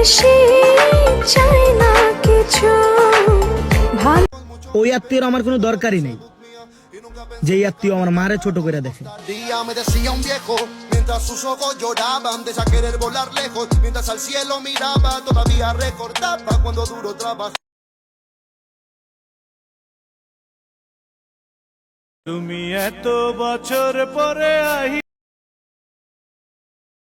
বেশি চাই না কিছু। ওই আত্মীয়র আমার কোনো দরকারই নেই, যেই আত্মীয় আমার মারে ছোট করে দেখে। Mientras sus ojos lloraban de ya querer volar lejos, mientras al cielo miraba, todavía recordaba cuando duro trabajaba. তুমি এত বছর পরে আহি